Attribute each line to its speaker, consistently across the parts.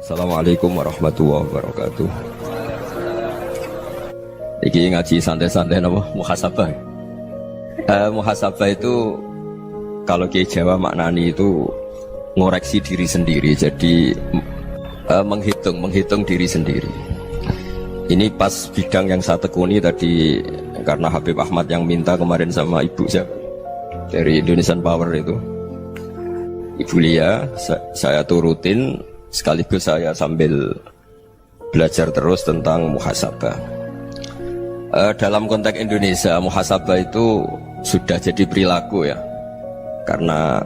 Speaker 1: Assalamualaikum warahmatullahi wabarakatuh. Iki ngaji santai-santai nama muhasabah. Muhasabah itu kalau Kiai Jawa maknani itu ngoreksi diri sendiri. Jadi menghitung diri sendiri. Ini pas bidang yang saya tekuni tadi karena Habib Ahmad yang minta kemarin sama ibu saya dari Indonesian Power itu. Ibu Lia, saya turutin sekaligus saya sambil belajar terus tentang muhasabah. Dalam konteks Indonesia, muhasabah itu sudah jadi perilaku ya. Karena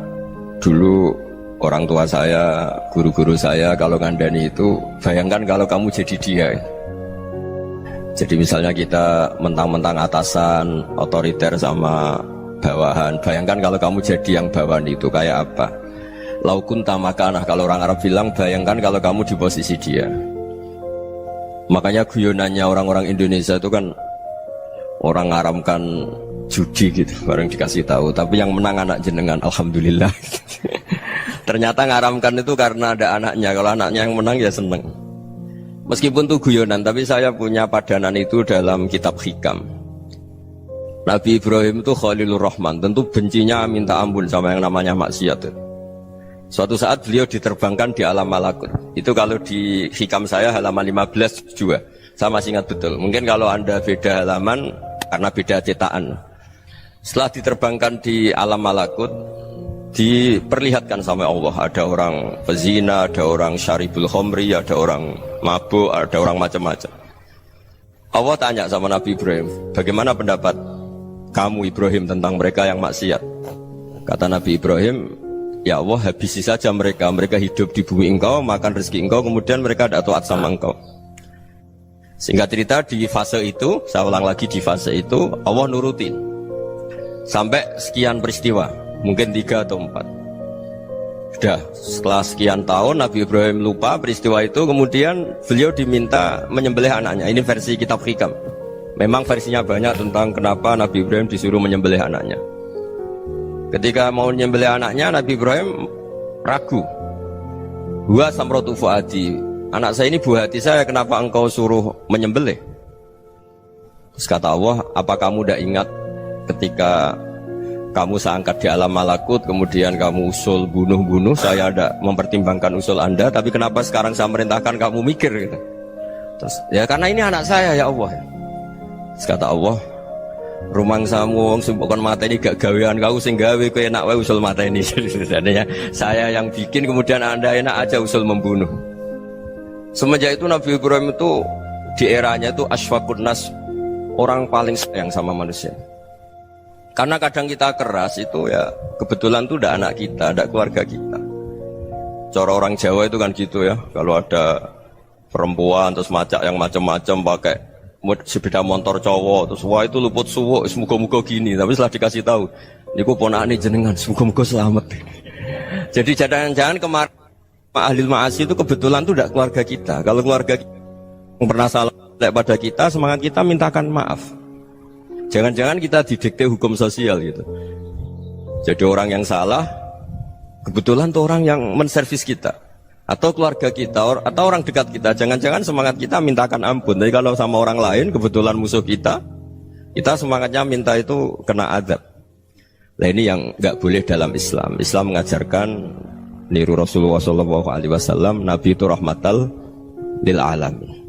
Speaker 1: dulu orang tua saya, guru-guru saya kalau ngandani itu, bayangkan kalau kamu jadi dia. Jadi misalnya kita mentang-mentang atasan, otoriter sama bawahan, bayangkan kalau kamu jadi yang bawahan itu kayak apa? Laukun tamakanah, kalau orang Arab bilang bayangkan kalau kamu di posisi dia. Makanya guyonannya orang-orang Indonesia itu kan orang ngaramkan judi gitu, bareng dikasih tahu. Tapi yang menang anak jenengan, alhamdulillah. Ternyata ngaramkan itu karena ada anaknya. Kalau anaknya yang menang ya seneng. Meskipun itu guyonan, tapi saya punya padanan itu dalam kitab hikam. Nabi Ibrahim itu Khalilur Rahman, tentu bencinya minta ampun sama yang namanya maksiat. Suatu saat beliau diterbangkan di alam malakut. Itu kalau di hikam saya halaman 15 juga. Saya masih ingat betul. Mungkin kalau Anda beda halaman karena beda cetakan. Setelah diterbangkan di alam malakut, diperlihatkan sama Allah. Ada orang pezina, ada orang syaribul khomri, ada orang mabuk, ada orang macam-macam. Allah tanya sama Nabi Ibrahim, bagaimana pendapat kamu Ibrahim tentang mereka yang maksiat? Kata Nabi Ibrahim, ya Allah, habisi saja mereka. Mereka hidup di bumi engkau, makan rezeki engkau, kemudian mereka tidak taat sama engkau. Singkat cerita di fase itu, saya ulang lagi di fase itu, Allah nurutin sampai sekian peristiwa, mungkin 3 atau 4. Sudah, setelah sekian tahun Nabi Ibrahim lupa peristiwa itu, kemudian beliau diminta menyembelih anaknya. Ini versi kitab hikam. Memang versinya banyak tentang kenapa Nabi Ibrahim disuruh menyembelih anaknya. Ketika mau menyembelih anaknya, Nabi Ibrahim ragu. Huwa samratu fuadi, anak saya ini buah hati saya, kenapa engkau suruh menyembelih? Terus kata Allah, apa kamu tidak ingat ketika kamu saya angkat di alam malakut, kemudian kamu usul bunuh-bunuh, saya tidak mempertimbangkan usul Anda, tapi kenapa sekarang saya merintahkan kamu mikir gitu? Terus, ya karena ini anak saya ya Allah. Terus kata Allah, rumang samu wong sing bukan mata ini gak gawean kau sing gawe kowe enak wae usul mata ini. Sebenarnya saya yang bikin, kemudian Anda enak aja usul membunuh. Semenjak itu Nabi Ibrahim itu di eranya itu asfaqun nas, orang paling sayang sama manusia. Karena kadang kita keras itu ya kebetulan itu udah anak kita, ada keluarga kita. Cara orang Jawa itu kan gitu ya, kalau ada perempuan terus macak yang macam-macam pakai sepeda motor cowok, terus wah itu luput suwuk, semoga-moga gini. Tapi setelah dikasih tahu, niku ponakane jenengan, semoga-moga selamat. Jadi jangan-jangan kemarin ahlil ma'asi itu kebetulan itu tidak keluarga kita. Kalau keluarga kita yang pernah salah pada kita, semangat kita mintakan maaf. Jangan-jangan kita didikte hukum sosial gitu. Jadi orang yang salah, kebetulan itu orang yang menservis kita, atau keluarga kita, atau orang dekat kita. Jangan-jangan semangat kita mintakan ampun. Tapi kalau sama orang lain, kebetulan musuh kita semangatnya minta itu kena azab. Nah ini yang nggak boleh dalam Islam. Islam mengajarkan niru Rasulullah SAW, Nabi itu rahmatal lil alamin.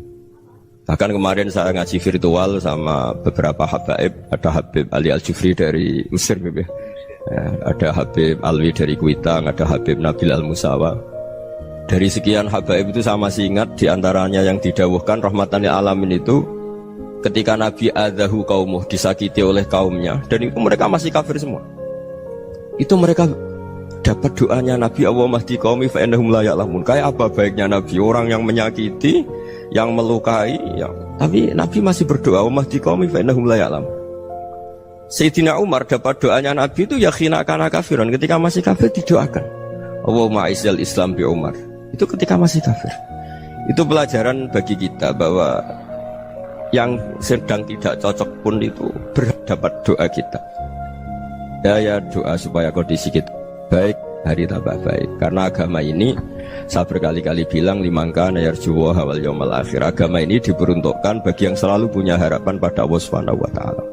Speaker 1: Bahkan kemarin saya ngaji virtual sama beberapa habaib. Ada Habib Ali Al-Jufri dari Mesir, ya. Ada Habib Alwi dari Kuitang, ada Habib Nabil Al-Musawa. Dari sekian habaib itu saya masih ingat, diantaranya yang didawuhkan rahmatan lil alamin itu ketika Nabi adzahu qaumuh, disakiti oleh kaumnya, dan itu mereka masih kafir semua. Itu mereka dapat doanya Nabi, Allah mahdi qaumi fa innahum la ya'lamun. Kayak apa baiknya Nabi, orang yang menyakiti, yang melukai, tapi Nabi masih berdoa, Allah mahdi qaumi fa innahum la ya'lamun. Sayyidina Umar dapat doanya Nabi itu ya khina kana kafiran, ketika masih kafir didoakan, Allahumma aizzal Islam bi Umar. Itu ketika masih kafir. Itu pelajaran bagi kita bahwa yang sedang tidak cocok pun itu berdapat doa kita. Ya doa supaya kondisi kita baik, hari tambah baik. Karena agama ini Saya berkali-kali bilang limangka nayarjuwa hawal yawmal akhir. Agama ini diperuntukkan bagi yang selalu punya harapan pada Allah Subhanahu wa taala.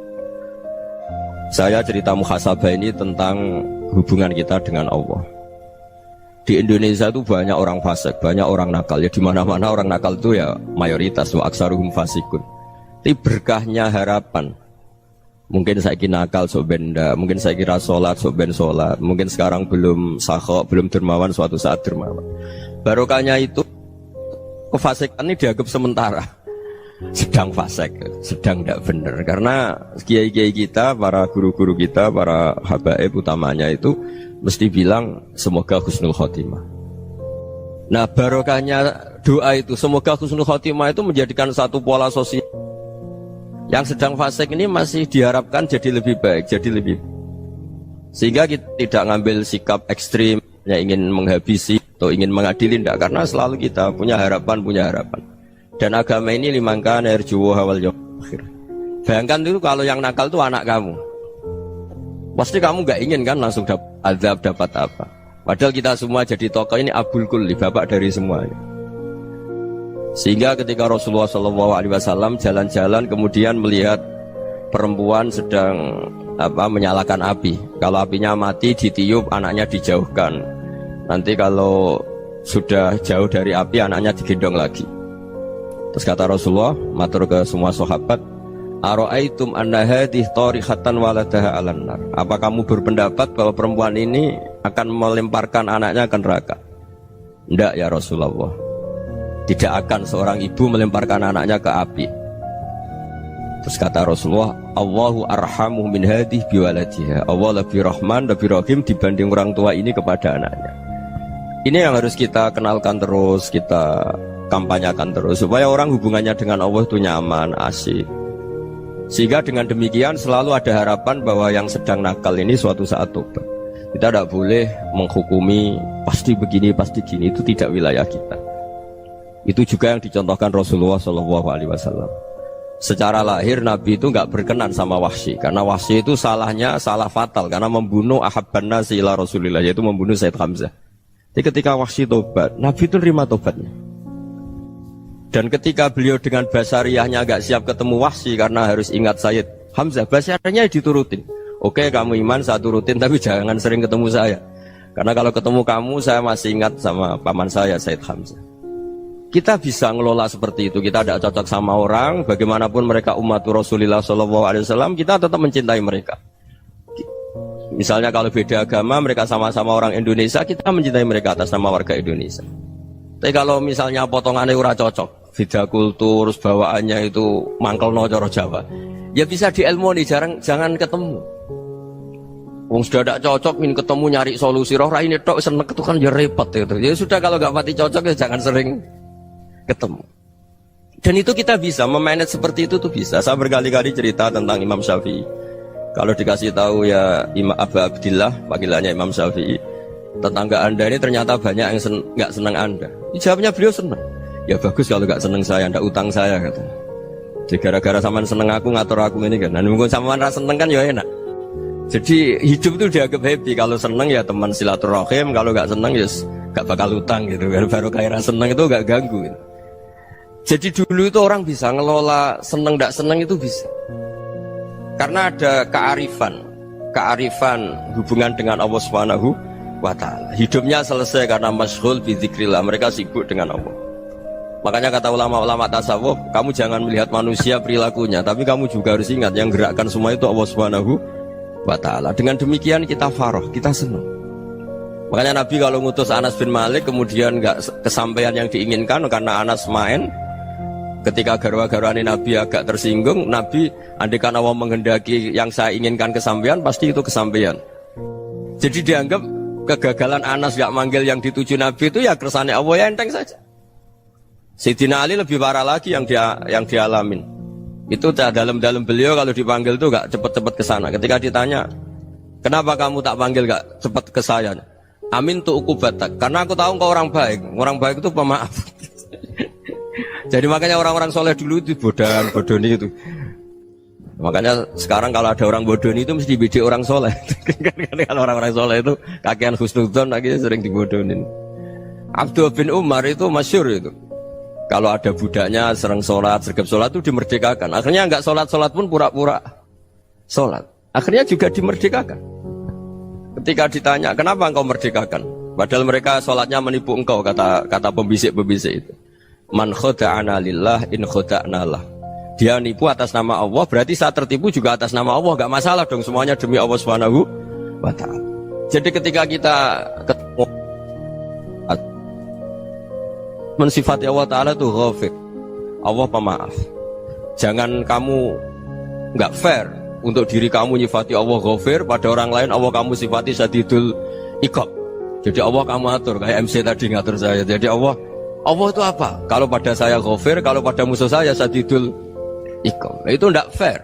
Speaker 1: Saya cerita muhasabah ini tentang hubungan kita dengan Allah. Di Indonesia itu banyak orang fasik, banyak orang nakal. Ya di mana-mana orang nakal itu ya mayoritas, wa aksaruhum fasikun. Tapi berkahnya harapan. Mungkin saya kira nakal sok benda, mungkin saya kira sholat sok ben sholat, mungkin sekarang belum sakhok, belum dermawan, suatu saat dermawan. Barokahnya itu kefasikan ini dianggap sementara, sedang fasik, sedang tidak benar. Karena kiai-kiai kita, para guru-guru kita, para habaib utamanya itu mesti bilang semoga husnul khotimah. Nah barokahnya doa itu semoga husnul khotimah itu menjadikan satu pola sosial. Yang sedang fasik ini masih diharapkan jadi lebih baik, jadi lebih. Sehingga kita tidak ngambil sikap ekstrim, yang ingin menghabisi atau ingin mengadili, tidak. Karena selalu kita punya harapan. Dan agama ini limangka nerjuwa hawal yawmal akhir. Bayangkan itu kalau yang nakal itu anak kamu. Pasti kamu nggak ingin kan langsung dapat azab, dapat apa. Padahal kita semua jadi tokoh ini abul kulli, bapak dari semuanya. Sehingga ketika Rasulullah SAW jalan-jalan kemudian melihat perempuan sedang menyalakan api. Kalau apinya mati ditiup, anaknya dijauhkan. Nanti kalau sudah jauh dari api, anaknya digendong lagi. Terus kata Rasulullah, matur ke semua sahabat, Aro'aitum anna hadih tarihatan waladaha alan nar. Apa kamu berpendapat bahwa perempuan ini akan melemparkan anaknya ke neraka? Tidak ya Rasulullah. Tidak akan seorang ibu melemparkan anaknya ke api. Terus kata Rasulullah, Allahu arhamu min hadih biwaladiha. Allah lebih rahman, lebih rahim dibanding orang tua ini kepada anaknya. Ini yang harus kita kenalkan terus, kita kampanyakan terus, supaya orang hubungannya dengan Allah itu nyaman, asik. Sehingga dengan demikian selalu ada harapan bahwa yang sedang nakal ini suatu saat tobat. Kita tidak boleh menghukumi pasti begini, pasti gini, itu tidak wilayah kita. Itu juga yang dicontohkan Rasulullah SAW. Secara lahir Nabi itu nggak berkenan sama Wahsy, karena Wahsy itu salahnya salah fatal karena membunuh ahabban nasi ila Rasulillah, yaitu membunuh Sayyid Hamzah. Jadi ketika Wahsy tobat, Nabi itu terima tobatnya. Dan ketika beliau dengan basariyahnya agak siap ketemu Wahsy karena harus ingat Sayyid Hamzah, basariyahnya diturutin. Oke, kamu iman, saya turutin, tapi jangan sering ketemu saya. Karena kalau ketemu kamu, saya masih ingat sama paman saya, Sayyid Hamzah. Kita bisa ngelola seperti itu. Kita tidak cocok sama orang, bagaimanapun mereka umatur Rasulullah SAW, kita tetap mencintai mereka. Misalnya kalau beda agama, mereka sama-sama orang Indonesia, kita mencintai mereka atas nama warga Indonesia. Tapi kalau misalnya potongannya ora cocok, beda kultur, bawaannya itu mangkel no coro Jawa, ya bisa diilmoni, jangan ketemu. Wong sudah tidak cocok, ingin ketemu nyari solusi. Roh ini tok seneng itu kan ya repot gitu. Ya sudah kalau nggak mati cocok ya jangan sering ketemu. Dan itu kita bisa memanage seperti itu tuh bisa. Saya berkali-kali cerita tentang Imam Syafi'i. Kalau dikasih tahu ya Imam Abu Abdillah, panggilannya Imam Syafi'i, tetangga anda ini ternyata banyak yang nggak senang anda. Jawabnya beliau senang. Ya bagus kalau nggak senang saya, ndak utang saya kata. Jadi gara-gara saman seneng aku ngatur aku ini kan. Dan mungkin saman rasa seneng kan ya enak. Jadi hidup itu dianggap happy. Kalau seneng ya teman silaturahim, kalau nggak seneng ya nggak bakal utang gitu. Baru kayak seneng itu nggak ganggu. Gitu. Jadi dulu itu orang bisa ngelola seneng tidak seneng itu bisa. Karena ada kearifan hubungan dengan Allah Subhanahu wa ta'ala. Hidupnya selesai karena masyghul bi dzikrillah, mereka sibuk dengan Allah. Makanya kata ulama-ulama tasawuf, kamu jangan melihat manusia perilakunya, tapi kamu juga harus ingat yang gerakkan semua itu Allah Subhanahu wa ta'ala. Dengan demikian kita farah, kita senang. Makanya Nabi kalau ngutus Anas bin Malik kemudian nggak kesampaian yang diinginkan karena Anas main. Ketika garwa-garwani Nabi agak tersinggung, Nabi andaikan Allah menghendaki yang saya inginkan kesampaian, pasti itu kesampaian. Jadi dianggap kegagalan Anas gak manggil yang dituju Nabi itu ya kersane Allah, ya enteng saja. Sayyidina Ali lebih parah lagi yang dialamin. Itu dalam beliau kalau dipanggil itu gak cepet-cepet ke sana. Ketika ditanya, kenapa kamu tak panggil gak cepet ke saya? Amin tu ukubatak, karena aku tahu kau orang baik itu pemaaf. Jadi makanya orang-orang soleh dulu itu bodoni itu. Makanya sekarang kalau ada orang bodoni itu mesti dibidik orang soleh. Kalau orang-orang soleh itu kakean husnudzon lagi sering dibodonin. Abdullah bin Umar itu masyhur itu. Kalau ada budaknya sering sholat, sergap sholat itu dimerdekakan. Akhirnya nggak sholat pun pura-pura sholat. Akhirnya juga dimerdekakan. Ketika ditanya, kenapa engkau merdekakan? Padahal mereka sholatnya menipu engkau, kata pembisik-pembisik itu. Man khoda'ana lillah in khoda'na lah. Dia nipu atas nama Allah, berarti saat tertipu juga atas nama Allah. Gak masalah dong, semuanya demi Allah Subhanahu wa ta'ala. Jadi ketika kita ketemu mensifati Allah Ta'ala itu ghafir, Allah pemaaf. Jangan kamu gak fair untuk diri kamu nyifati Allah ghafir, pada orang lain Allah kamu sifati syadidul iqab. Jadi Allah kamu atur, kayak MC tadi ngatur saya. Jadi Allah itu apa? Kalau pada saya ghafir, kalau pada musuh saya syadidul iqab. Itu tidak fair.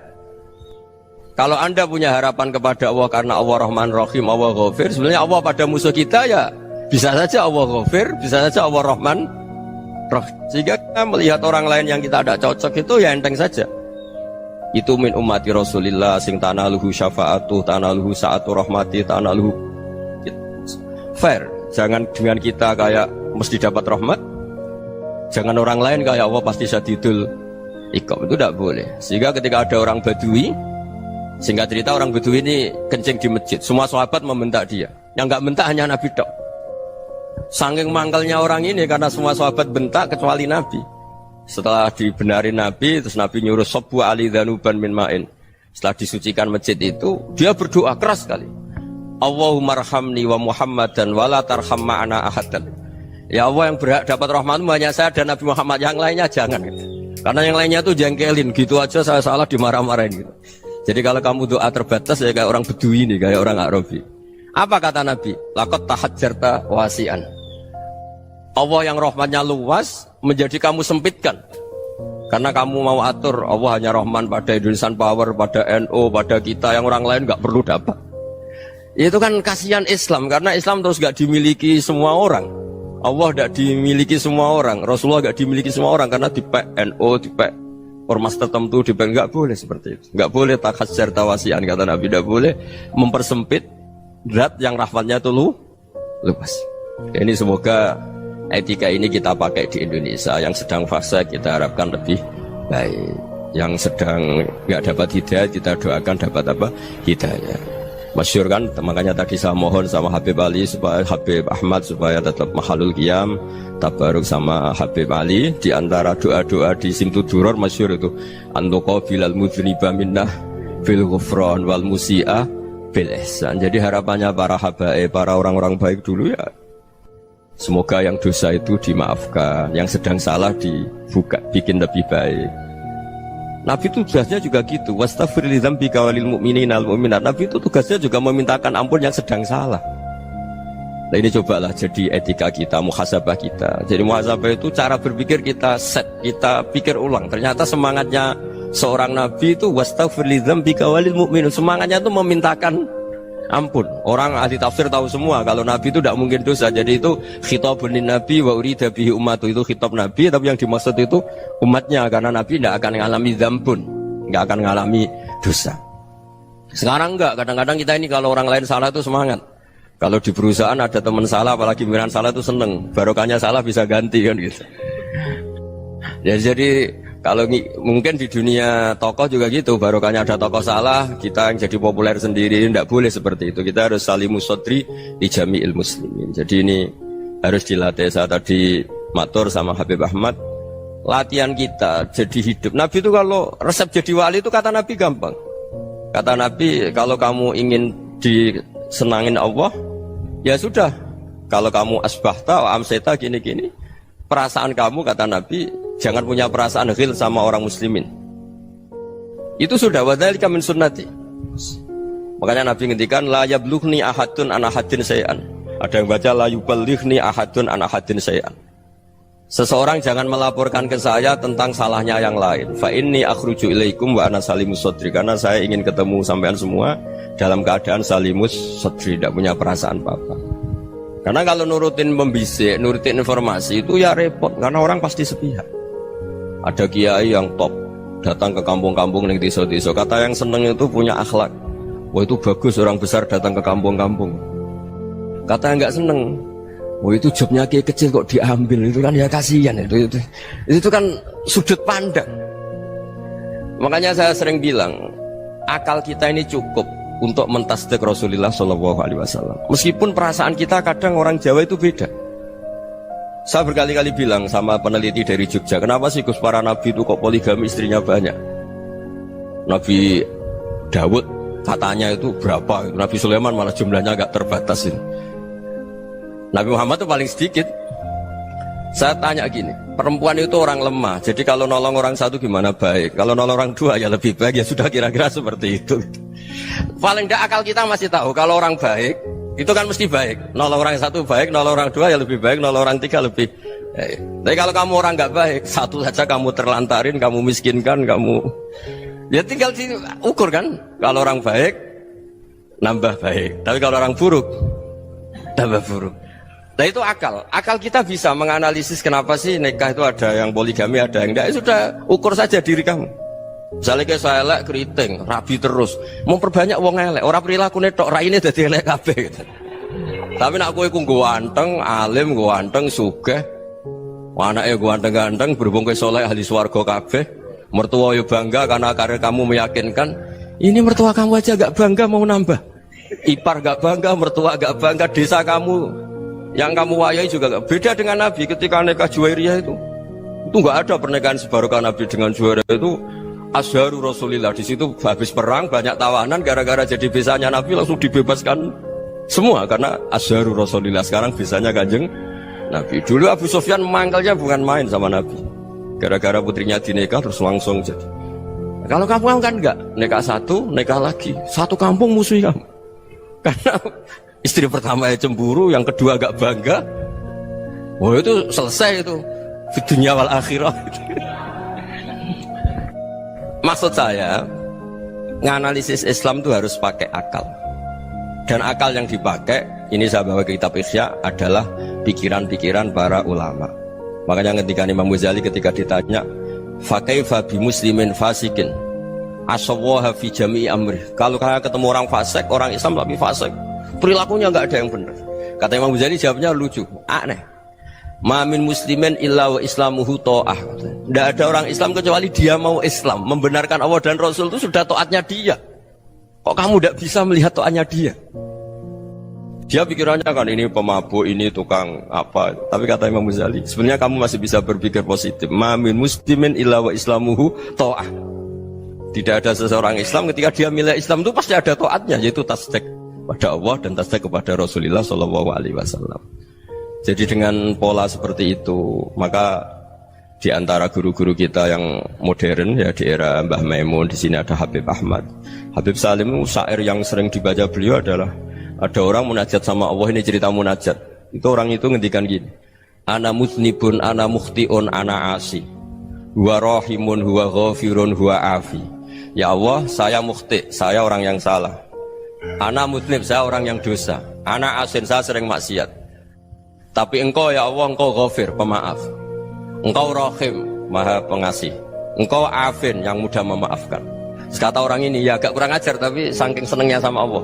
Speaker 1: Kalau Anda punya harapan kepada Allah karena Allah Rahman Rahim, Allah ghafir, sebenarnya Allah pada musuh kita ya bisa saja Allah ghafir, bisa saja Allah Rahman Rahim. Sehingga kita melihat orang lain yang kita tidak cocok itu ya enteng saja. Itu min ummati Rasulillah sing tanaluhu syafa'atu, tanaluhu sa'atu rahmati, tanaluhu fair. Jangan dengan kita kayak mesti dapat rahmat. Jangan orang lain kayak Allah pasti syadidul iqab. Itu tidak boleh. Sehingga ketika ada orang Badui, singkat cerita orang Badui ini kencing di masjid, semua sahabat membentak dia. Yang enggak bentak hanya Nabi tok. Saking mangkalnya orang ini karena semua sahabat bentak kecuali Nabi. Setelah dibenarin Nabi, terus Nabi nyuruh Sobbu ali dhanuban min ma'in. Setelah disucikan masjid itu, dia berdoa keras sekali. Allahumma arhamni wa Muhammadan wa la tarham ma'ana ahadan. Ya Allah, yang berhak dapat rahmatmu hanya saya dan Nabi Muhammad, yang lainnya jangan gitu. Karena yang lainnya tuh jengkelin, gitu aja saya salah dimarah-marahin gitu. Jadi kalau kamu doa terbatas ya kayak orang Bedui ini, kayak orang Arabi. Apa kata Nabi? Laqad tahajjarta wasi'an. Allah yang rahmatnya luas menjadi kamu sempitkan. Karena kamu mau atur Allah hanya rahman pada Indonesian Power, pada NU, pada kita, yang orang lain gak perlu dapat. Itu kan kasihan Islam, karena Islam terus gak dimiliki semua orang. Allah gak dimiliki semua orang, Rasulullah gak dimiliki semua orang, karena dipek NU, dipek ormas tertentu, dipek, gak boleh seperti itu. Gak boleh takhasyar tawasian, kata Nabi, gak boleh mempersempit zat yang rahmatnya itu luas. Ini semoga etika ini kita pakai di Indonesia. Yang sedang fase kita harapkan lebih baik. Yang sedang nggak dapat hidayah kita doakan dapat apa? Hidayah. Masyhur kan, makanya tadi saya mohon sama Habib Ali supaya Habib Ahmad supaya tetap mahalul qiyam, tabaruk sama Habib Ali. Di antara doa-doa di Simtud Duror masyhur itu antuqabilal mudhniba minnah fil ghufran wal musi'a bil ihsan. Jadi harapannya para habaib, para orang-orang baik dulu ya, semoga yang dosa itu dimaafkan, yang sedang salah dibuka, bikin lebih baik. Nabi itu tugasnya juga gitu. Wastaghfir li dzambika walil mu'minina wal mu'minat. Nabi itu tugasnya juga memintakan ampun yang sedang salah. Nah ini cobalah jadi etika kita, muhasabah kita. Jadi muhasabah itu cara berpikir kita set, kita pikir ulang. Ternyata semangatnya seorang Nabi itu wastaghfir li dzambika walil mu'minun. Semangatnya itu memintakan ampun. Orang ahli tafsir tahu semua kalau Nabi itu tidak mungkin dosa. Jadi itu khitabun lin Nabi wa urida bihi ummatu, itu khitab Nabi, tapi yang dimaksud itu umatnya, karena Nabi tidak akan mengalami dzambun, tidak akan mengalami dosa. Sekarang enggak, kadang-kadang kita ini kalau orang lain salah itu semangat. Kalau di perusahaan ada teman salah, apalagi pimpinan salah itu seneng, barokahnya salah bisa ganti kan gitu. Ya, jadi kalau mungkin di dunia tokoh juga gitu, barokahnya ada tokoh salah, kita yang jadi populer sendiri, tidak boleh seperti itu. Kita harus salimus sodri di jami'il muslimin. Jadi ini harus dilatih. Saya tadi matur sama Habib Ahmad, latihan kita jadi hidup. Nabi itu kalau resep jadi wali itu kata Nabi gampang. Kata Nabi, kalau kamu ingin disenangin Allah, ya sudah. Kalau kamu asbahta wa amseta gini-gini, perasaan kamu, kata Nabi, jangan punya perasaan ghil sama orang muslimin. Itu sudah wadzalika min sunnati. Makanya Nabi ngendikan la yablughni ahadun an ahadin syai'an. Ada yang baca la yuballighni ahadun an ahadin syai'an. Seseorang jangan melaporkan ke saya tentang salahnya yang lain. Fa inni akhruju ilaikum wa ana salimus sadri. Karena saya ingin ketemu sampean semua dalam keadaan salimus sadri, tidak punya perasaan apa-apa. Karena kalau nurutin pembisik, nurutin informasi itu ya repot, karena orang pasti sepihak. Ada kiai yang top datang ke kampung-kampung ning desa-desa, kata yang seneng itu punya akhlak. Wah itu bagus orang besar datang ke kampung-kampung. Kata yang nggak seneng, Oh itu jobnya kiai kecil kok diambil, itu kan ya kasihan itu kan sudut pandang. Makanya saya sering bilang akal kita ini cukup untuk mentasdik Rasulullah Shallallahu Alaihi Wasallam. Meskipun perasaan kita kadang orang Jawa itu beda. Saya berkali-kali bilang sama peneliti dari Jogja, kenapa sih Gus para nabi itu kok poligami istrinya banyak? Nabi Dawud katanya itu berapa? Nabi Sulaiman malah jumlahnya agak terbatas ini. Nabi Muhammad itu paling sedikit. Saya tanya gini, perempuan itu orang lemah, jadi kalau nolong orang satu gimana baik, kalau nolong orang dua ya lebih baik, ya sudah kira-kira seperti itu. Paling tidak akal kita masih tahu kalau orang baik itu kan mesti baik, nolong orang satu baik, nolong orang dua ya lebih baik, nolong orang tiga lebih baik. Tapi kalau kamu orang nggak baik, satu saja kamu terlantarin, kamu miskinkan, kamu ya tinggal diukur kan. Kalau orang baik nambah baik, tapi kalau orang buruk tambah buruk. Nah itu akal. Akal kita bisa menganalisis kenapa sih nikah itu ada yang poligami, ada yang enggak. Ya sudah, ukur saja diri kamu. Misalnya kayak saya elek keriting, rabi terus, mau perbanyak wong elek, orang perilaku netok, raine dadi elek kabeh gitu. Tapi nak kowe ku ganteng, alim, ganteng, sugih, anake ganteng-ganteng, berhubung kowe saleh ahli swarga kabeh, mertua yo bangga karena karir kamu meyakinkan. Ini mertua kamu aja gak bangga mau nambah. Ipar gak bangga, mertua gak bangga, desa kamu yang kamu wayai juga gak beda dengan Nabi ketika nikah Juwairiyah itu gak ada pernikahan sebarokah Nabi dengan Juwairiyah itu Azharu Rasulillah. Di situ habis perang banyak tawanan, gara-gara jadi besanya Nabi langsung dibebaskan semua karena Azharu Rasulillah. Sekarang besanya Kanjeng Nabi. Dulu Abu Sufyan mangkalnya bukan main sama Nabi, gara-gara putrinya dinikah terus langsung jadi. Kalau kamu kan enggak, nikah satu, nikah lagi, satu kampung musuhi kamu karena istri pertama ya cemburu, yang kedua agak bangga. Oh itu selesai itu di dunia wal akhirah. Maksud saya nganalisis Islam itu harus pakai akal. Dan akal yang dipakai, ini saya bawa ke kitab Ihya, adalah pikiran-pikiran para ulama. Makanya ketika Imam Ghazali ketika ditanya fakaifa bi muslimin fasikin asawaha fi jami'i amri, kalau ketemu orang fasik, orang Islam tapi fasik, perilakunya nggak ada yang benar. Kata Imam Ghazali jawabnya lucu, aneh. Mamin muslimin illa wa islamuhu ta'ah. Tidak ada orang Islam kecuali dia mau Islam, membenarkan Allah dan Rasul itu sudah taatnya dia. Kok kamu tidak bisa melihat taatnya dia? Dia pikirannya kan ini pemabuk, ini tukang apa. Tapi kata Imam Ghazali, sebenarnya kamu masih bisa berpikir positif. Mamin muslimin illa wa islamuhu ta'ah. Tidak ada seseorang Islam ketika dia milih Islam itu pasti ada taatnya, yaitu tasdik pada Allah dan tasdik kepada Rasulullah Shallallahu Alaihi Wasallam. Jadi dengan pola seperti itu, maka di antara guru-guru kita yang modern ya di era Mbah Maimun, di sini ada Habib Ahmad, Habib Salim, syair yang sering dibaca beliau adalah ada orang munajat sama Allah. Ini cerita munajat. Itu orang itu ngendikan gini, ana muznibun, ana mukhtiun, ana asi, huwa rahimun, huwa ghafirun, huwa afi. Ya Allah, saya mukhti, saya orang yang salah. Ana muznib, saya orang yang dosa. Ana asin, saya sering maksiat. Tapi engkau ya Allah, engkau ghafir, pemaaf. Engkau rahim, maha pengasih. Engkau afin, yang mudah memaafkan. Kata orang ini, ya agak kurang ajar, tapi saking senengnya sama Allah.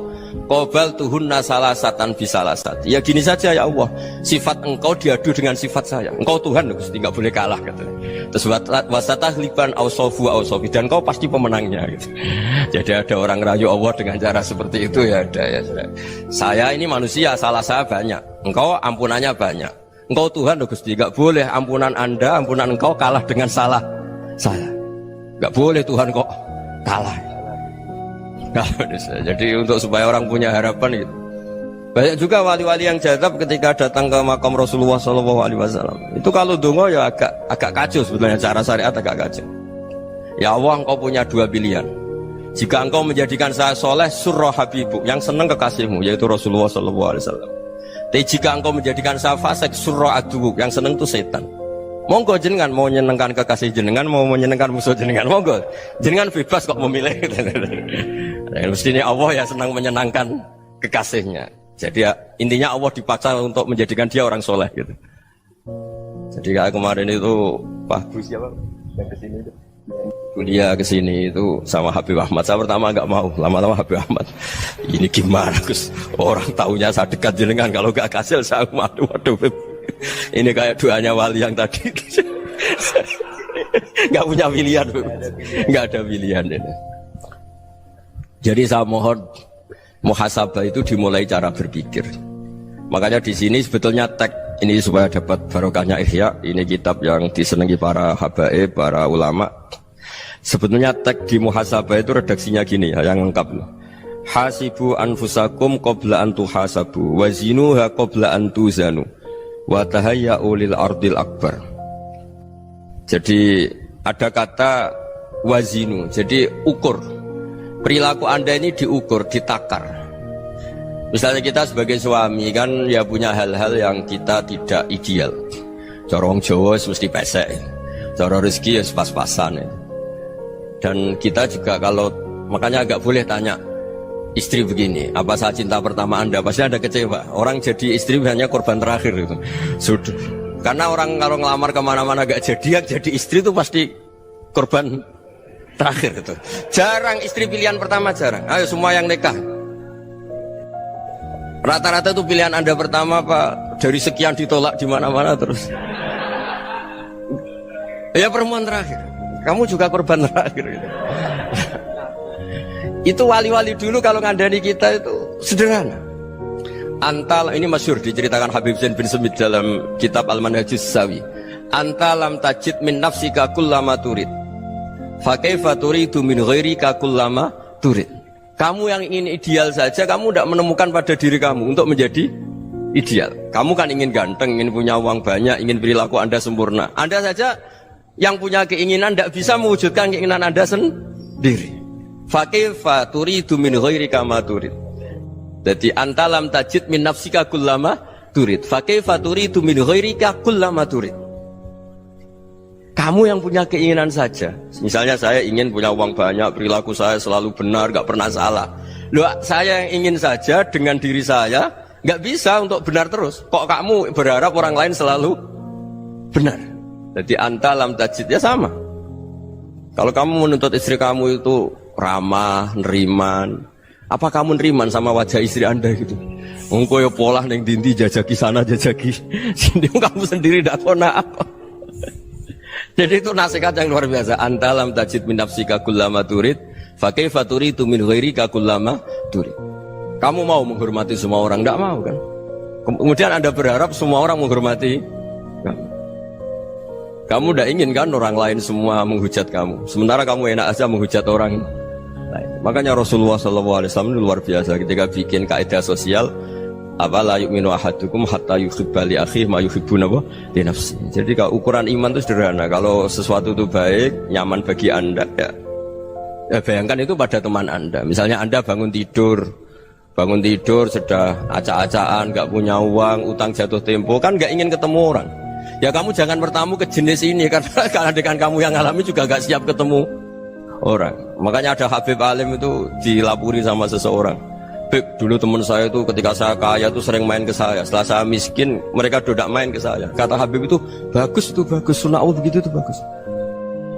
Speaker 1: Qobal tuhunna salasatan bisalasat. Ya gini saja ya Allah, sifat engkau diadu dengan sifat saya. Engkau Tuhan, Gusti, nggak boleh kalah gitu. Terus wasatahliban ausofu ausofi, dan engkau pasti pemenangnya gitu. Jadi ada orang rayu Allah dengan cara seperti itu ya ada ya. Saya ini manusia, salah saya banyak. Engkau ampunannya banyak. Engkau Tuhan, Gusti, nggak boleh ampunan Anda, ampunan engkau kalah dengan salah saya. Nggak boleh Tuhan kok kalah. Jadi untuk supaya orang punya harapan gitu. Banyak juga wali-wali yang jadab ketika datang ke makam Rasulullah SAW. Itu kalau dongo ya agak kacau sebetulnya, cara syariat agak kacau. Ya Allah, engkau punya dua pilihan. Jika engkau menjadikan saya soleh, surah habibu, yang senang kekasihmu, yaitu Rasulullah SAW. Tapi jika engkau menjadikan saya fasik, surah adubu, yang senang itu setan. Monggo jenengan mau menyenangkan kekasih jenengan, mau menyenangkan musuh jenengan, monggo jenengan bebas kok memilih. Mestinya Allah ya senang menyenangkan kekasihnya. Jadi ya, intinya Allah dipaksa untuk menjadikan dia orang soleh gitu. Jadi kayak kemarin itu Pak Bu siapa yang kesini itu, kuliah ke sini itu sama Habib Ahmad. Saya pertama nggak mau, lama-lama Habib Ahmad. Ini gimana Gus? Orang taunya saya dekat jenengan, kalau nggak kasil saya malu. Waduh, ini kayak doanya wali yang tadi. Nggak punya pilihan, nggak ada pilihan. Jadi saya mohon muhasabah itu dimulai cara berpikir. Makanya di sini sebetulnya teks ini supaya dapat barokahnya Ihya. Ini kitab yang disenangi para habaib, para ulama. Sebetulnya teks di muhasabah itu redaksinya gini ya, yang lengkap. Hasibu anfusakum qabla an tuhasabu wa zinuha qabla an tuzanu wa tahayya'u lil ardil akbar. Jadi ada kata wazinu, jadi ukur. Perilaku Anda ini diukur, ditakar. Misalnya kita sebagai suami kan ya punya hal-hal yang kita tidak ideal. Corong Jawa mesti pesek, cara rezeki ya pas-pasan ya. Dan kita juga kalau makanya agak boleh tanya istri begini, apa saat cinta pertama Anda? Pasti Anda kecewa. Orang jadi istri hanya korban terakhir itu. Sudah. Karena orang kalau ngelamar kemana-mana gak jadi istri itu pasti korban terakhir itu. Jarang istri pilihan pertama, jarang. Ayo semua yang nikah. Rata-rata itu pilihan Anda pertama Pak, dari sekian ditolak di mana-mana terus. Ya perempuan terakhir. Kamu juga korban terakhir gitu. Itu wali-wali dulu kalau ngandani kita itu sederhana. Antal ini masyhur diceritakan Habib Zain bin Semit dalam kitab Al-Manhajus Sawi. Antalam tajid min nafsika kullama turid. Fa kaifa turidu min ghairika kullama turid. Kamu yang ingin ideal saja kamu tidak menemukan pada diri kamu untuk menjadi ideal. Kamu kan ingin ganteng, ingin punya uang banyak, ingin perilaku Anda sempurna. Anda saja yang punya keinginan tidak bisa mewujudkan keinginan Anda sendiri. Fa kaifa turidu min ghairika ma turid. Jadi antalam tajid min nafsika kullama turid. Fa kaifa turidu min ghairika kullama turid. Kamu yang punya keinginan saja. Misalnya saya ingin punya uang banyak, perilaku saya selalu benar, gak pernah salah. Loh, saya yang ingin saja dengan diri saya gak bisa untuk benar terus. Kok kamu berharap orang lain selalu benar? Jadi antalam tajid ya sama. Kalau kamu menuntut istri kamu itu ramah, neriman, apa kamu neriman sama wajah istri Anda gitu? Engko ya pola neng dindi jajaki sana jajaki sini, kamu sendiri ndak tahu apa. Jadi itu nasihat yang luar biasa. Antalam tajid min nafsika kullama turid, fa kaifa turidu min ghairika kullama turid. Kamu mau menghormati semua orang, ndak mau kan? Kemudian Anda berharap semua orang menghormati kamu. Kamu tidak ingin kan orang lain semua menghujat kamu. Sementara kamu enak aja menghujat orang lain. Makanya Rasulullah SAW luar biasa ketika bikin kaidah sosial. Apa la yu'minu ahadukum hatta yuhibba li akhihi ma yuhibbu li nafsi. Jadi kalau ukuran iman itu sederhana. Kalau sesuatu itu baik, nyaman bagi Anda ya bayangkan itu pada teman Anda. Misalnya Anda bangun tidur sudah acak-acakan, gak punya uang, utang jatuh tempo, kan gak ingin ketemu orang. Ya kamu jangan bertamu ke jenis ini karena dengan kamu yang alami juga gak siap ketemu orang. Makanya ada Habib Alim itu dilapuri sama seseorang. Beb, dulu teman saya itu ketika saya kaya itu sering main ke saya. Setelah saya miskin, mereka tidak main ke saya. Kata Habib itu bagus, sunahul begitu itu bagus.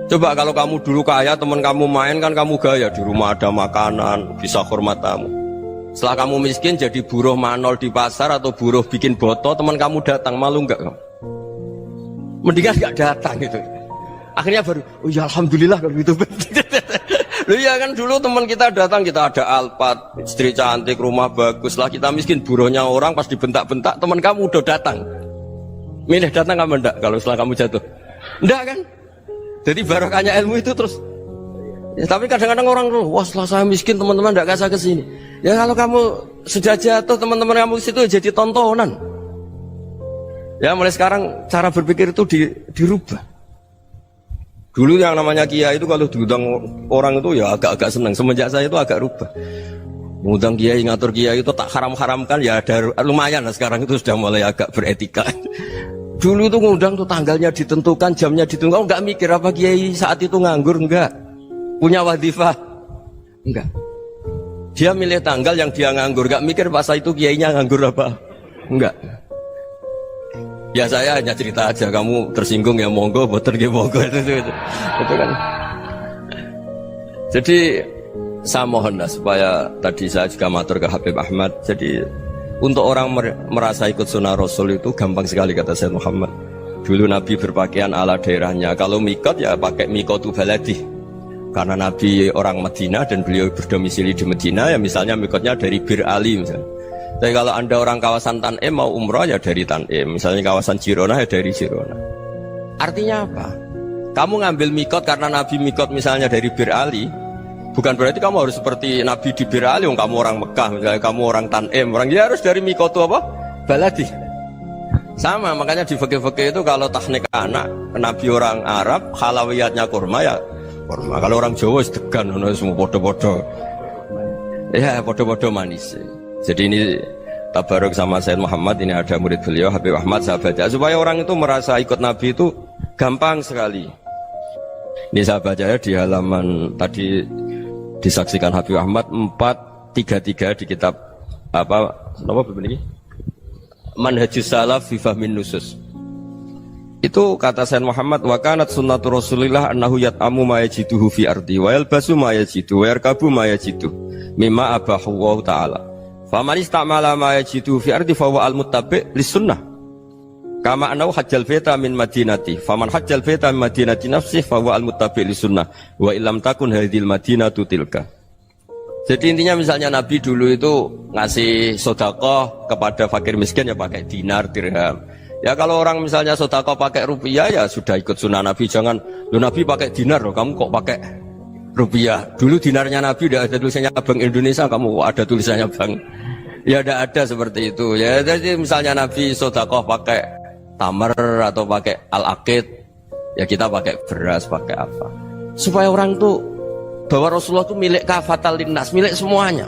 Speaker 1: Coba kalau kamu dulu kaya, teman kamu main kan kamu gaya, di rumah ada makanan, bisa hormat tamu. Setelah kamu miskin jadi buruh manol di pasar atau buruh bikin boto, teman kamu datang, malu enggak kamu? Mendingan enggak datang gitu. Akhirnya baru, oh ya alhamdulillah kalau gitu. Loh ya kan dulu teman kita datang, kita ada Alphard, istri cantik, rumah bagus. Lah kita miskin, buruhnya orang pas dibentak-bentak, teman kamu udah datang. Milih datang kamu enggak kalau setelah kamu jatuh? Enggak kan? Jadi barokahnya ilmu itu terus. Ya, tapi kadang-kadang orang tuh, wah setelah saya miskin teman-teman enggak kasih kesini. Ya kalau kamu sudah jatuh, teman-teman kamu situ jadi tontonan. Ya mulai sekarang cara berpikir itu dirubah. Dulu yang namanya kiai itu kalau diundang orang itu ya agak-agak senang. Semenjak saya itu agak rubah. Mengundang kiai, ngatur kiai itu tak haram-haramkan ya ada lumayan lah sekarang itu sudah mulai agak beretika. Dulu itu ngundang tuh tanggalnya ditentukan, jamnya ditentukan, enggak mikir apa kiai saat itu nganggur, enggak. Punya wadifah, enggak. Dia milih tanggal yang dia nganggur, enggak mikir pas itu kiainya nganggur apa, enggak. Ya saya hanya cerita aja, kamu tersinggung ya monggo, boten ya monggo itu kan. Jadi saya mohonlah supaya tadi saya juga matur ke Habib Ahmad. Jadi untuk orang merasa ikut sunnah Rasul itu gampang sekali kata Sayyid Muhammad. Dulu Nabi berpakaian ala daerahnya. Kalau mikot ya pakai mikotu baladi. Karena Nabi orang Madinah dan beliau berdomisili di Madinah, ya misalnya mikotnya dari Bir Ali misalnya. Tapi kalau Anda orang kawasan Tanim mau umrah ya dari Tanim. Misalnya kawasan Jirona ya dari Jirona. Artinya apa? Kamu ngambil mikot karena Nabi mikot misalnya dari Bir Ali, bukan berarti kamu harus seperti Nabi di Bir Ali, kamu orang Mekah, misalnya kamu orang Tanim, orang ya harus dari mikot itu apa? Baladi. Sama, makanya di fikih-fikih itu kalau teknik anak, Nabi orang Arab, halawiyatnya kurma ya kurma. Kalau orang Jawa sedegan, semua bodoh-bodoh. Ya, bodoh-bodoh manis. Jadi ini tabaruk sama Sayyid Muhammad, ini ada murid beliau Habib Ahmad sahabat ya, supaya orang itu merasa ikut Nabi itu gampang sekali. Ini saya baca ya di halaman tadi disaksikan Habib Ahmad 433 di kitab apa begini? Manhajus Salaf fi Fahmin Nusus. Itu kata Sayyid Muhammad, wa kanat sunnatu Rasulillah annahu yat'amu ma yajiduhu fi ardi wa yalbasu ma yajidu wa yarkabu ma yajidu mimma abahu Allah taala. Faman istamala ma yajidu fi ardi fa huwa al-muttabi' lis-sunnah. Kama annahu hajjal baita min madinati. Faman hajjal baita min madinati nafsihi fa huwa al-muttabi' lis-sunnah. Wa illam takun hadhil madinatu tilka. Jadi intinya misalnya Nabi dulu itu ngasih sedekah kepada fakir miskin ya pakai dinar, dirham. Ya kalau orang misalnya sedekah pakai rupiah ya sudah ikut sunnah Nabi. Jangan, lu Nabi pakai dinar loh, kamu kok pakai rupiah. Dulu dinarnya Nabi udah ada tulisannya Bank Indonesia, kamu ada tulisannya Bank. Ya tidak ada seperti itu. Ya jadi misalnya Nabi sedekah pakai tamar atau pakai al-aqid, ya kita pakai beras, pakai apa. Supaya orang tuh bahwa Rasulullah itu milik kafatal linnas, milik semuanya.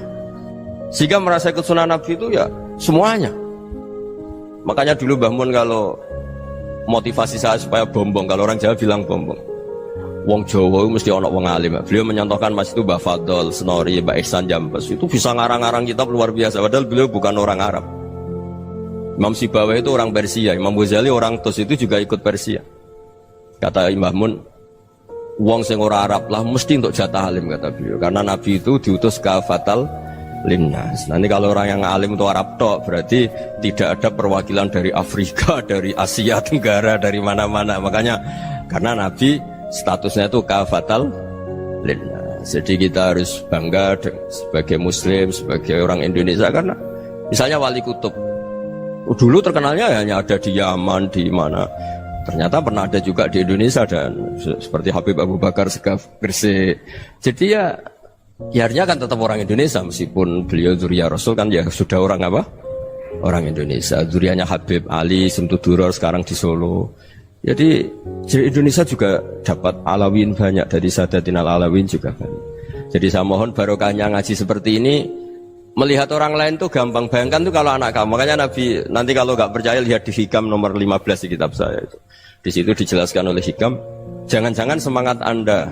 Speaker 1: Sehingga merasa ikut sunnah Nabi itu ya semuanya. Makanya dulu Mbah Mun kalau motivasi saya supaya bombong, kalau orang Jawa bilang bombong. Wong Jawa mesti ono wong alim. Beliau menyontohkan mas itu Mbah Fadol, Senori, Mbah Ihsan Jambes. Itu bisa ngarang-ngarang kitab luar biasa. Padahal beliau bukan orang Arab. Imam Sibawai itu orang Persia, Imam Ghazali orang Tus itu juga ikut Persia. Kata Mbah Mun, wong sing ora Arab lah mesti untuk jatah alim kata beliau. Karena Nabi itu diutus kafatal linnas. Nanti kalau orang yang alim itu Arab tok, berarti tidak ada perwakilan dari Afrika, dari Asia Tenggara, dari mana-mana. Makanya karena Nabi statusnya itu kafatal linnas. Jadi kita harus bangga sebagai Muslim, sebagai orang Indonesia karena misalnya Wali Kutub. Dulu terkenalnya hanya ada di Yaman, di mana. Ternyata pernah ada juga di Indonesia dan seperti Habib Abu Bakar Segaf Gresik. Jadi ya artinya kan tetap orang Indonesia meskipun beliau zuriyah Rasul kan ya sudah orang apa? Orang Indonesia. Zuriyahnya Habib Ali Simtuduror sekarang di Solo. Jadi Indonesia juga dapat alawin banyak dari Sadatin al-Alawin juga banyak. Jadi saya mohon barokahnya ngaji seperti ini. Melihat orang lain tuh gampang, bayangkan tuh kalau anak kamu. Makanya Nabi nanti kalau nggak percaya lihat di Hikam nomor 15 di kitab saya itu. Di situ dijelaskan oleh Hikam, jangan-jangan semangat Anda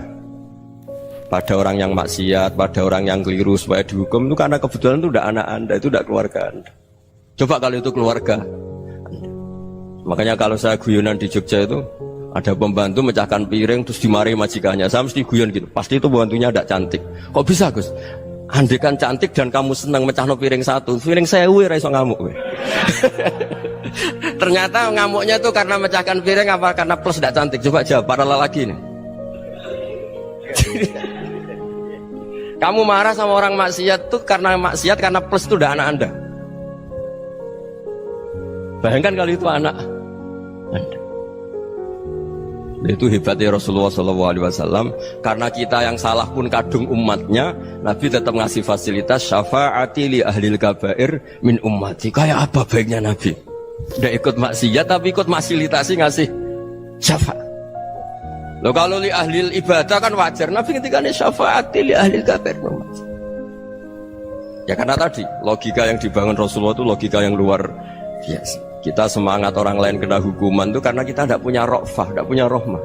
Speaker 1: pada orang yang maksiat, pada orang yang keliru supaya dihukum itu karena kebetulan itu udah anak Anda, itu udah keluarga Anda. Coba kalau itu keluarga Anda. Makanya kalau saya guyonan di Jogja itu ada pembantu mecahkan piring terus dimarahi majikannya, saya mesti guyon gitu, pasti itu pembantunya tidak cantik. Kok bisa Gus? Andai kan cantik dan kamu senang mecahno piring satu, piring sewu ra iso ngamuk kowe. Ternyata ngamuknya itu karena mecahkan piring apa karena plus tidak cantik? Coba jawab para lelaki ini. Kamu marah sama orang maksiat tuh karena maksiat karena plus itu udah anak Anda. Bayangkan kalau itu anak Anda. Itu hebatnya Rasulullah SAW. Karena kita yang salah pun kadung umatnya, Nabi tetap ngasih fasilitas syafaati li ahlil kabair min ummati. Kayak apa baiknya Nabi? Udah ikut maksiat tapi ikut fasilitasi ngasih syafaat. Loh kalau li ahlil ibadah kan wajar. Nabi ketika ini syafaati li ahlil kabair min ummati. Ya karena tadi logika yang dibangun Rasulullah itu logika yang luar biasa. Kita semangat orang lain kena hukuman itu karena kita tidak punya ra'fah, tidak punya rahmah.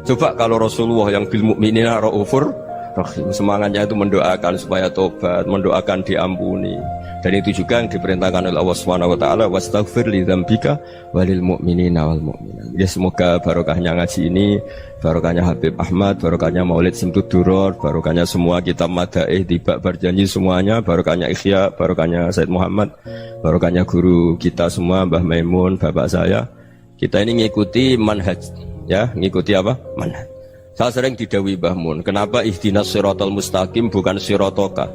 Speaker 1: Coba kalau Rasulullah yang bil mu'minina ra'ufur rahim, semangatnya itu mendoakan supaya tobat, mendoakan diampuni. Dan itu juga yang diperintahkan oleh Allah Subhanahu wa taala, wastaghfir li dzambika walil mu'minina wal mu'minat. Ya semoga barokahnya ngaji ini, barokahnya Habib Ahmad, barokahnya Maulid Simtud Duror, barokahnya semua kitab Madaih, Tibak Berjanji semuanya, barokahnya Ikhya, barokahnya Said Muhammad, barokahnya guru kita semua, Mbah Maimun, bapak saya. Kita ini ngikuti manhaj, ya, ngikuti apa? Manhaj. Saya sering didhawuhi Mbah Mun, kenapa ihdinas siratal mustaqim bukan siratoka?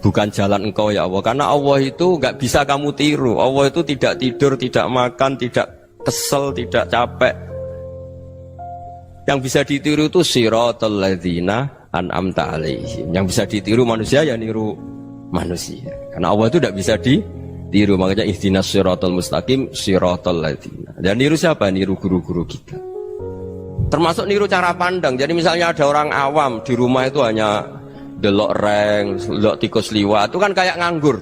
Speaker 1: Bukan jalan engkau ya Allah, karena Allah itu nggak bisa kamu tiru. Allah itu tidak tidur, tidak makan, tidak kesel, tidak capek. Yang bisa ditiru itu siratal ladzina an'amta alaihim. Yang bisa ditiru manusia ya niru manusia. Karena Allah itu tidak bisa ditiru. Makanya ihdinas siratal mustaqim siratal ladzina. Dan niru siapa? Niru guru-guru kita. Termasuk niru cara pandang. Jadi misalnya ada orang awam di rumah itu hanya delok reng, delok tikus liwat, itu kan kayak nganggur.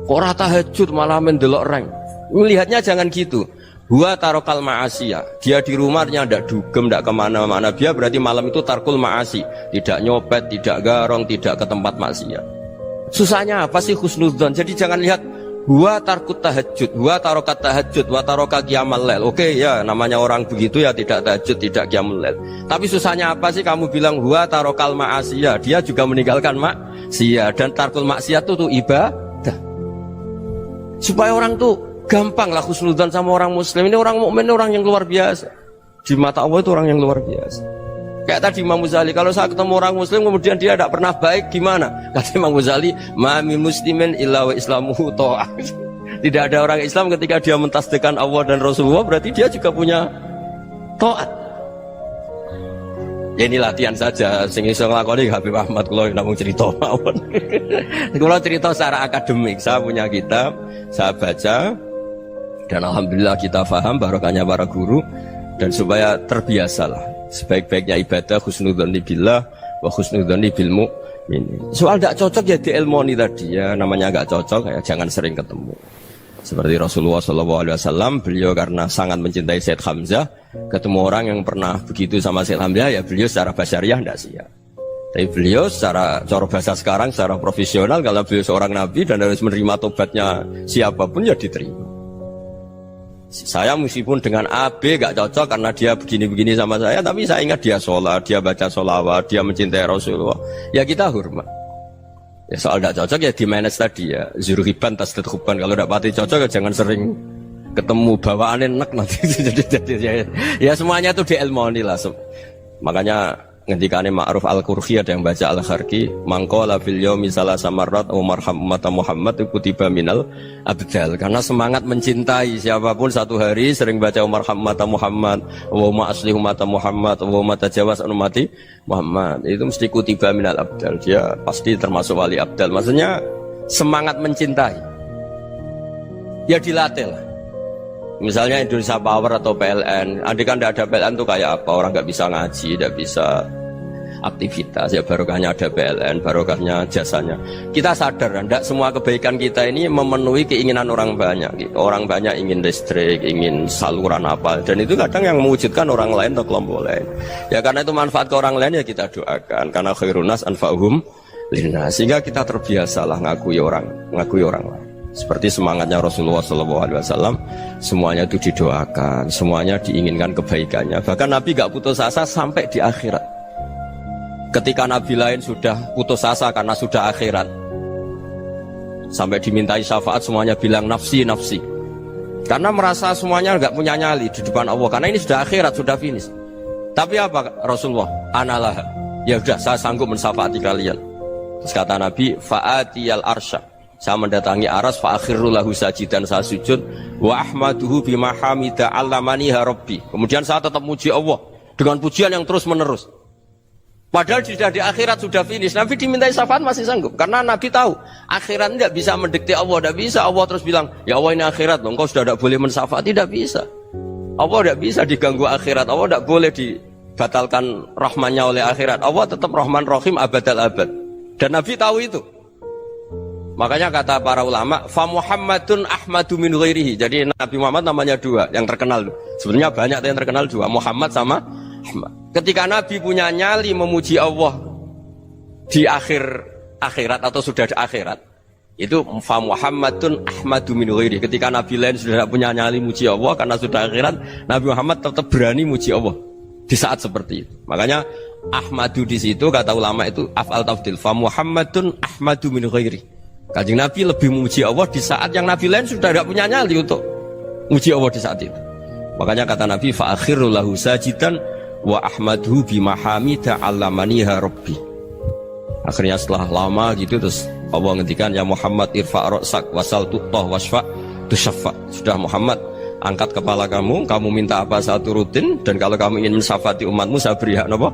Speaker 1: Kok ora tahajud malah main delok reng. Melihatnya jangan gitu. Huwa tarokal ma'asiyah. Dia di rumahnya ndak dugem, ndak kemana-mana. Dia berarti malam itu tarkul ma'asi. Tidak nyopet, tidak garong, tidak ke tempat maksiat. Susahnya apa sih husnudzon? Jadi jangan lihat huwa tarkut tahajud, huwa tarokat tahajud, wa taroka qiyamal lail. Oke ya, namanya orang begitu ya tidak tahajud, tidak qiyamul lail. Tapi susahnya apa sih kamu bilang huwa tarokal ma'asiyah? Dia juga meninggalkan maksiat, dan tarkul maksiat itu ibadah. Supaya orang tuh gampang lah husnudzon sama orang muslim. Ini orang mukmin, orang yang luar biasa. Di mata Allah itu orang yang luar biasa. Kayak tadi Imam Ghazali, kalau saya ketemu orang muslim kemudian dia tidak pernah baik, gimana? Kata Imam Ghazali, ma min muslimin illa wa islamuhu ta'ah. Tidak ada orang Islam ketika dia mentasdihkan Allah dan Rasulullah, berarti dia juga punya taat. Ya ini latihan saja, sing iso nglakoni Habib Ahmad kula namung cerita mawon. Kula cerita secara akademik, saya punya kitab, saya baca, dan alhamdulillah kita paham barokahnya para guru, dan supaya terbiasalah. Sebaik-baiknya ibadah husnudzonni billah wa husnudzonni bil mu'minin. Soal tidak cocok ya diilmoni tadi ya, namanya nggak cocok ya jangan sering ketemu. Seperti Rasulullah SAW, beliau karena sangat mencintai Said Hamzah, ketemu orang yang pernah begitu sama Said Hamzah ya beliau secara basyariah tidak siap. Tapi beliau secara cara bahasa sekarang, secara profesional, kalau beliau seorang nabi dan harus menerima tobatnya siapapun ya diterima. Saya meskipun dengan A, B gak cocok karena dia begini-begini sama saya, tapi saya ingat dia sholat, dia baca sholawat, dia mencintai Rasulullah, ya kita hormat. Ya soal gak cocok ya di manage tadi ya, zuruhiban tasdid huban. Kalau gak pati cocok ya jangan sering ketemu, bawaannya enak nanti. jadi ya semuanya itu diilmoni lah. Makanya ngendikane Ma'ruf Al-Qurhi ada yang baca Al-Kharqi, mangqala fil yaumi salasa marrat wa marham ummata Muhammad kutiba minal abdal. Karena semangat mencintai siapapun satu hari sering baca marham ummata Muhammad wa ma asli ummata Muhammad wa ma tajawaz an ummati Muhammad, itu mesti kutiba minal abdal. Dia pasti termasuk wali abdal. Maksudnya semangat mencintai ya dilatih lah. Misalnya Indonesia Power atau PLN, andai kan tidak ada PLN itu kayak apa? Orang nggak bisa ngaji, tidak bisa aktivitas. Ya barokahnya ada PLN, barokahnya jasanya. Kita sadar, tidak semua kebaikan kita ini memenuhi keinginan orang banyak. Orang banyak ingin listrik, ingin saluran apa, dan itu kadang yang mewujudkan orang lain atau kelompok lain. Ya karena itu manfaat ke orang lain ya kita doakan. Karena khairunas anfa'uhum linnas. Sehingga kita terbiasalah ngakui orang lain. Seperti semangatnya Rasulullah SAW, semuanya itu didoakan, semuanya diinginkan kebaikannya. Bahkan Nabi gak putus asa sampai di akhirat. Ketika Nabi lain sudah putus asa karena sudah akhirat, sampai dimintai syafaat semuanya bilang nafsi, nafsi. Karena merasa semuanya gak punya nyali di depan Allah. Karena ini sudah akhirat, sudah finish. Tapi apa Rasulullah? Analah. Ya udah, saya sanggup mensyafaati kalian. Terus kata Nabi, fa'atiyal arsya. Saya mendatangi aras fa'akhirru lahu sajidan, saya sujud wa ahmaduhu bima hamida 'allamaniha rabbi. Kemudian saya tetap muji Allah dengan pujian yang terus menerus. Padahal sudah di akhirat, sudah finish. Nabi dimintai syafaat masih sanggup karena Nabi tahu akhirat tidak bisa mendikte Allah, tidak bisa Allah terus bilang, "Ya Allah ini akhirat loh, engkau sudah tidak boleh mensyafaat." Tidak bisa. Allah tidak bisa diganggu akhirat. Allah tidak boleh dibatalkan rahmannya oleh akhirat. Allah tetap Rahman Rahim abadal abad. Dan Nabi tahu itu. Makanya kata para ulama, fa Muhammadun ahmadu min ghairihi. Jadi Nabi Muhammad namanya dua, yang terkenal. Sebenarnya banyak yang terkenal dua, Muhammad sama Ahmad. Ketika Nabi punya nyali memuji Allah di akhirat atau sudah di akhirat, Itu fa Muhammadun ahmadu min ghairi. Ketika Nabi lain sudah tidak punya nyali muji Allah karena sudah akhirat, Nabi Muhammad tetap berani muji Allah di saat seperti itu. Makanya ahmadu di situ kata ulama itu af'al tafdil. Fa Muhammadun ahmadu min ghairi. Kanjeng Nabi lebih memuji Allah di saat yang Nabi lain sudah tidak punya nyali untuk muji Allah di saat itu. Makanya kata Nabi fa akhiru lahu sajidan wa ahmadhu bimahamida 'allamaniha rabbi. Akhirnya setelah lama gitu terus Allah ngendikan ya Muhammad irfa' ra'sak wasal tu'tah wasfa' tusyaffa. Sudah Muhammad, angkat kepala kamu minta apa saya turutin, dan kalau kamu ingin mensyafaati umatmu saya beri hak apa?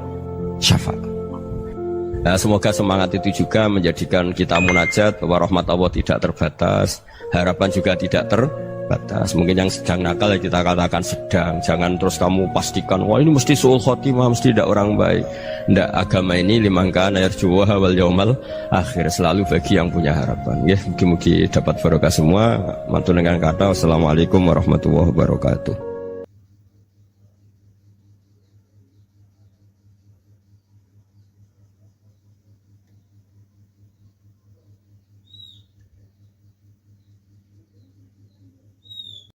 Speaker 1: Syafaat. Nah, semoga semangat itu juga menjadikan kita munajat bahwa rahmat Allah tidak terbatas, harapan juga tidak terbatas. Mungkin yang sedang nakal ya kita katakan sedang, jangan terus kamu pastikan wah ini mesti suul khotimah, mesti tidak orang baik. Ndak, agama ini liman kana yarjuha wal yaumal akhir, selalu bagi yang punya harapan. Ya, mugi-mugi dapat barokah semua. Mantu dengan kata wassalamualaikum warahmatullahi wabarakatuh.